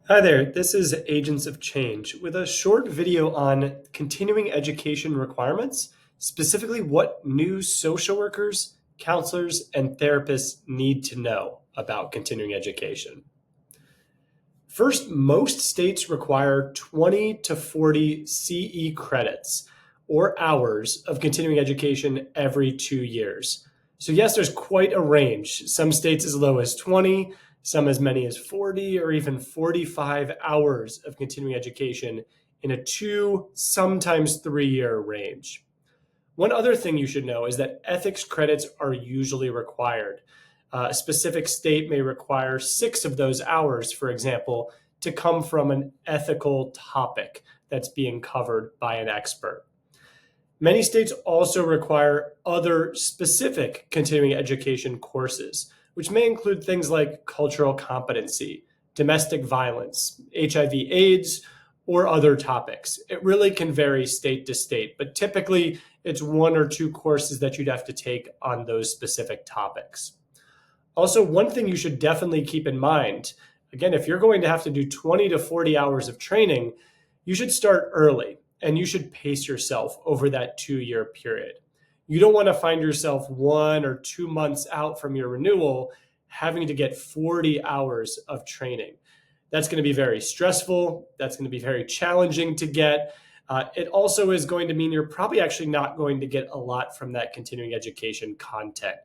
Hi there, this is Agents of Change with a short video on continuing education requirements, specifically what new social workers, counselors, and therapists need to know about continuing education. First, most states require 20 to 40 CE credits or hours of continuing education every 2 years. So, yes, there's quite a range. Some states as low as 20, some as many as 40 or even 45 hours of continuing education in a 2, sometimes 3 year range. One other thing you should know is that ethics credits are usually required. A specific state may require 6 of those hours, for example, to come from an ethical topic that's being covered by an expert. Many states also require other specific continuing education courses, which may include things like cultural competency, domestic violence, HIV/AIDS, or other topics. It really can vary state to state, but typically it's 1 or 2 courses that you'd have to take on those specific topics. Also, one thing you should definitely keep in mind, again, if you're going to have to do 20 to 40 hours of training, you should start early and you should pace yourself over that 2 year period. You don't want to find yourself 1 or 2 months out from your renewal having to get 40 hours of training. That's going to be very stressful. That's going to be very challenging to get. It also is going to mean you're probably actually not going to get a lot from that continuing education content,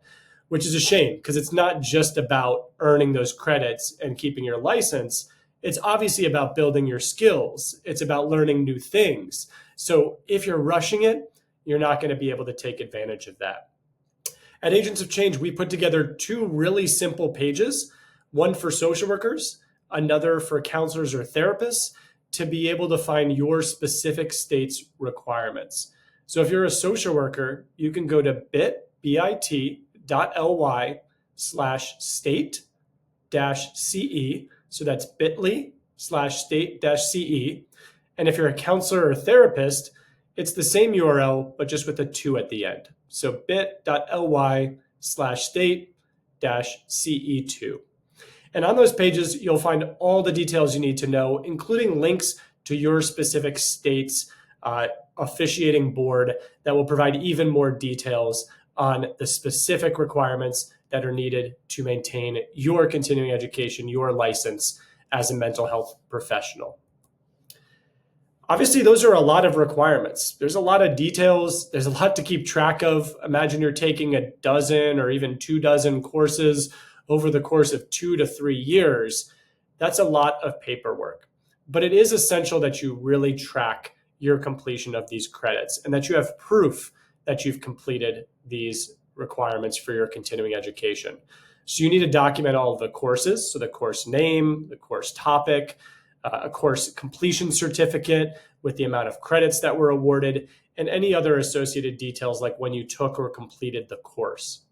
which is a shame because it's not just about earning those credits and keeping your license. It's obviously about building your skills. It's about learning new things. So if you're rushing it, you're not going to be able to take advantage of that. At Agents of Change, we put together 2 really simple pages, one for social workers, another for counselors or therapists, to be able to find your specific state's requirements. So if you're a social worker, you can go to bit.ly/state-ce. So that's bit.ly/state-ce. And if you're a counselor or therapist, it's the same URL, but just with a 2 at the end. So bit.ly/state-ce2. And on those pages, you'll find all the details you need to know, including links to your specific state's officiating board that will provide even more details on the specific requirements that are needed to maintain your continuing education, your license as a mental health professional. Obviously, those are a lot of requirements. There's a lot of details. There's a lot to keep track of. Imagine you're taking a dozen or even 2 dozen courses over the course of 2 to 3 years. That's a lot of paperwork. But it is essential that you really track your completion of these credits and that you have proof that you've completed these requirements for your continuing education. So you need to document all of the courses, so the course name, the course topic, a course completion certificate with the amount of credits that were awarded, and any other associated details like when you took or completed the course.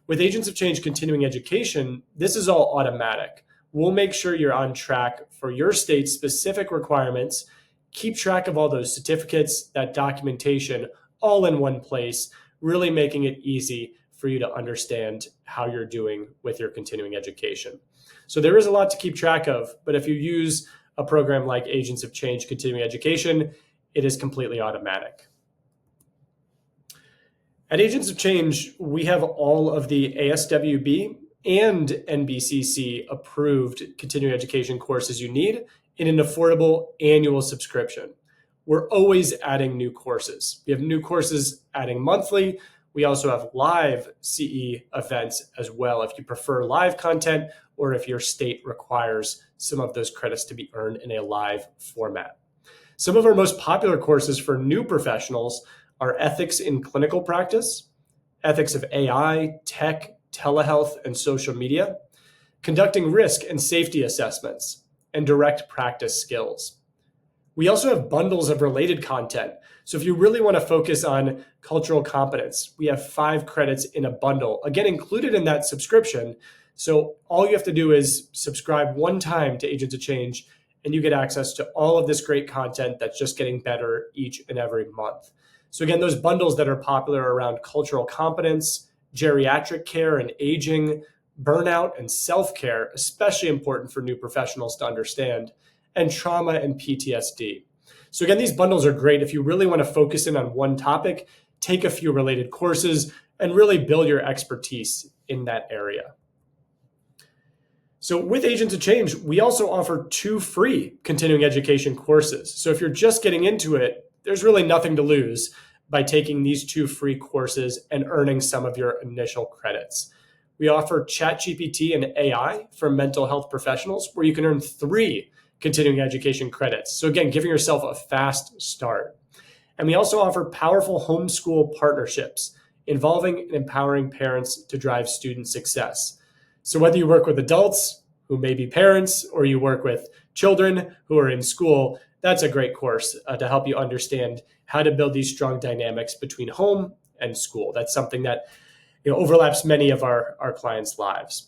With Agents of Change Continuing Education, this is all automatic. We'll make sure you're on track for your state's specific requirements, keep track of all those certificates, that documentation, all in one place, really making it easy for you to understand how you're doing with your continuing education. So there is a lot to keep track of, but if you use a program like Agents of Change Continuing Education, it is completely automatic. At Agents of Change, we have all of the ASWB and NBCC approved continuing education courses you need in an affordable annual subscription. We're always adding new courses. We have new courses adding monthly. We also have live CE events as well if you prefer live content or if your state requires some of those credits to be earned in a live format. Some of our most popular courses for new professionals are ethics in clinical practice, ethics of AI, tech, telehealth, and social media, conducting risk and safety assessments, and direct practice skills. We also have bundles of related content. So if you really want to focus on cultural competence, we have 5 credits in a bundle, again, included in that subscription. So all you have to do is subscribe one time to Agents of Change, and you get access to all of this great content that's just getting better each and every month. So again, those bundles that are popular around cultural competence, geriatric care and aging, burnout and self-care, especially important for new professionals to understand, and trauma and PTSD. So again, these bundles are great if you really want to focus in on one topic, take a few related courses, and really build your expertise in that area. So with Agents of Change, we also offer 2 free continuing education courses. So if you're just getting into it, there's really nothing to lose by taking these 2 free courses and earning some of your initial credits. We offer ChatGPT and AI for mental health professionals, where you can earn 3 continuing education credits. So again, giving yourself a fast start. And we also offer powerful homeschool partnerships involving and empowering parents to drive student success. So whether you work with adults who may be parents or you work with children who are in school, that's a great course to help you understand how to build these strong dynamics between home and school. That's something that overlaps many of our clients' lives.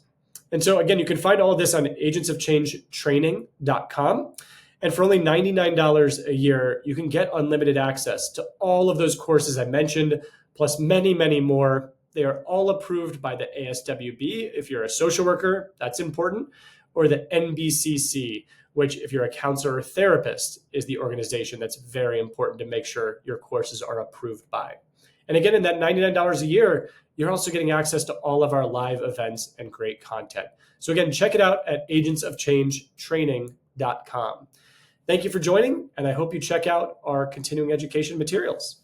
And so again, you can find all of this on agentsofchangetraining.com. And for only $99 a year, you can get unlimited access to all of those courses I mentioned, plus many, many more. They are all approved by the ASWB if you're a social worker, that's important, or the NBCC, which if you're a counselor or therapist is the organization that's very important to make sure your courses are approved by. And again, in that $99 a year, you're also getting access to all of our live events and great content. So again, check it out at agentsofchangetraining.com. Thank you for joining, and I hope you check out our continuing education materials.